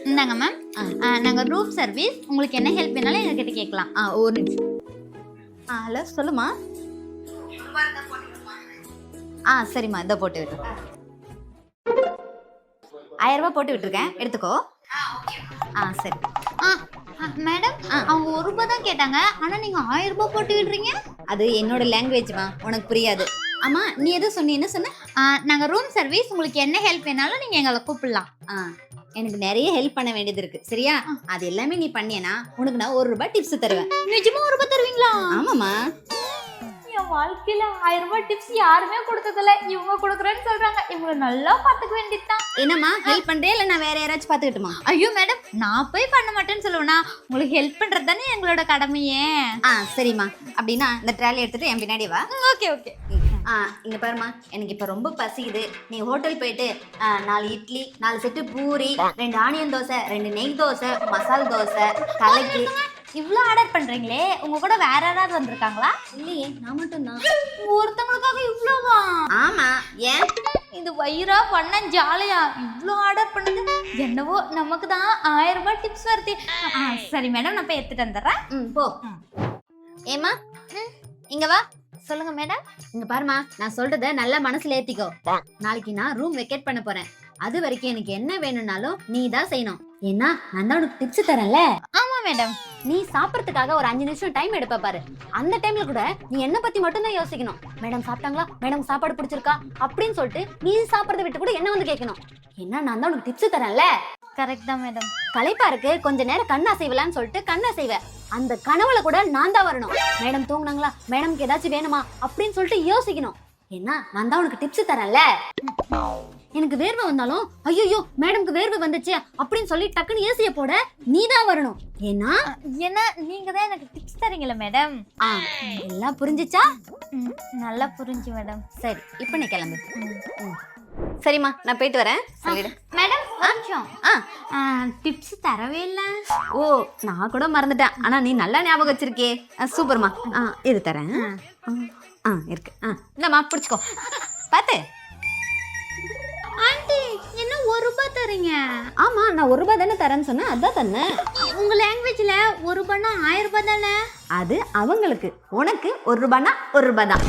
இந்தாங்க மேம், நாங்கள் room service. உங்களுக்கு என்ன ஹெல்ப் வேணாலும் எங்ககிட்ட கேட்கலாம். ஒரு நிமிஷம். ஹலோ சொல்லுமா. சரிம்மா, இதை போட்டு விட்டு 1000 ரூபாய் போட்டு விட்டுருக்கேன், எடுத்துக்கோ. சரி. மேடம், அவங்க 1 ரூபாய் தான் கேட்டாங்க, ஆனால் நீங்கள் 1000 ரூபாய் போட்டு விடுறீங்க. அது என்னோட லாங்குவேஜ்மா, உனக்கு புரியாது. ஆமா, நீ எதுவும் சொன்ன, என்ன சொன்ன? நாங்கள் ரூம் சர்வீஸ். உங்களுக்கு என்ன ஹெல்ப் வேணாலும் நீங்கள் எங்களை கூப்பிடலாம். எனக்கு நிறைய ஹெல்ப் பண்ண வேண்டியது இருக்கு, சரியா? அது எல்லாமே நீ பண்ணியனா உனக்கு நான் 1 ரூபாய் டிப்ஸ் தருவேன். நிஜமா 1 ரூபாய் தருவீங்களா? ஆமாமா. என் வாழ்க்கையில 1000 ரூபாய் டிப்ஸ் யாருமே கொடுத்ததில்ல. இவங்க கொடுக்குறேன்னு சொல்றாங்க. இவங்க நல்லா பாத்துக்க வேண்டியதுதான். என்னம்மா, ஹெல்ப் பண்றே இல்ல நான் வேற யாராச்சும் பாத்துக்கிட்டுமா? ஐயோ மேடம், நான் போய் பண்ண மாட்டேன்னு சொல்லுவேனா? உங்களுக்கு ஹெல்ப் பண்றது தானே எங்களோட கடமையே. சரிம்மா, அப்படின்னா இந்த ட்ராலி எடுத்துட்டு என் பின்னாடி வா. Okay okay. இங்க பாருமா, எனக்கு இப்ப ரொம்ப பசிக்குது. நீ ஹோட்டல் போயிட்டு 4 இட்லி, 4 செட்டு பூரி, 2 ஆனியன் தோசை, 2 நெய் தோசை, மசால் தோசை, கலக்கி. இவ்வளோ ஆர்டர் பண்றீங்களே, உங்க கூட வேற யாராவது வந்திருக்காங்களா? இல்லையே, நான் மட்டும் தான். ஒருத்தவங்களுக்காக இவ்வளோவா? ஆமா, ஏன்? இது வயிறா பண்ண ஜாலியா இவ்வளோ ஆர்டர் பண்ணுது. என்னவோ நமக்கு தான் 1000 ரூபாய் டிப்ஸ் வருது. சரி மேடம், நான் போய் எடுத்துட்டு வந்துடுறேன். போ. ஏமா, இங்க வா. சொல்லுங்க மேடம். இங்க பாருமா, நான் சொல்றத நல்லா மனசுல ஏத்திக்கோ. நாளைக்கு நான் ரூம் வெக்கேட் பண்ண போறேன். அது வரைக்கும் எனக்கு என்ன வேணும்னாலும் நீ தான் செய்யணும். ஏன்னா நான் தான் உனக்கு டிப்ஸ் தரேன்ல. ஆமா மேடம். நீ சாப்பிடறதுக்காக ஒரு 5 நிமிஷம் டைம் எடுப்ப பாரு. அந்த டைம்ல கூட நீ என்ன பத்தி மட்டும் தான் யோசிக்கணும். மேடம் சாப்பிட்டாங்களா, மேடம் சாப்பாடு பிடிச்சிருக்கா அப்படின்னு சொல்லிட்டு நீ சாப்பிடறத விட்டு கூட என்ன வந்து கேட்கணும். ஏன்னா நான் தான் உனக்கு டிப்ஸ் தரேன்ல. கரெக்ட் தான் மேடம். களைப்பா இருக்கு, கொஞ்ச நேரம் கண்ணா செய்வலான்னு சொல்லிட்டு கண்ணா செய்வேன். அந்த கனவுல கூட நான் தான் வரணும். மேடம் தூங்குனாங்களா, மேடம்க்கு ஏதாச்சும் வேணுமா அப்படின்னு சொல்லிட்டு யோசிக்கணும். ஏன்னா நான் தான் உனக்கு டிப்ஸ் தரேன்ல. எனக்கு வேர்வை வந்தாலும் ஐயோ மேடம்க்கு வேர்வை வந்துச்சு அப்படின்னு சொல்லி டக்குன்னு ஏசிய போட நீ தான் வரணும். ஏன்னா நீங்க தான் எனக்கு டிப்ஸ் தரீங்களா மேடம்? எல்லாம் புரிஞ்சுச்சா? நல்லா புரிஞ்சு மேடம். சரி, இப்போ நீ கிளம்பு. சரிம்மா, நான் போயிட்டு வரேன். சொல்லிடு மேடம். கொஞ்சம் டிப்ஸ் தரவே இல்லை. ஓ, நான் கூட மறந்துட்டேன். ஆனா நீ நல்லா ஞாபகம் வச்சிருக்கே. சூப்பர்மா. இது தரேன். இருக்கு. இந்தம்மா பிடிச்சிக்கோ. பார்த்து. ஆண்டி, என்ன 1 ரூபாய் தரீங்க? ஆமா, நான் 1 ரூபாய் தானே தரேன்னு சொன்னேன், அதான் தந்தேன். உங்க லாங்குவேஜ்ல 1 ரூபாய்னா 1000 ரூபாய் தானே? அது அவங்களுக்கு. உனக்கு 1 ரூபாய்னா 1 ரூபாய் தான்.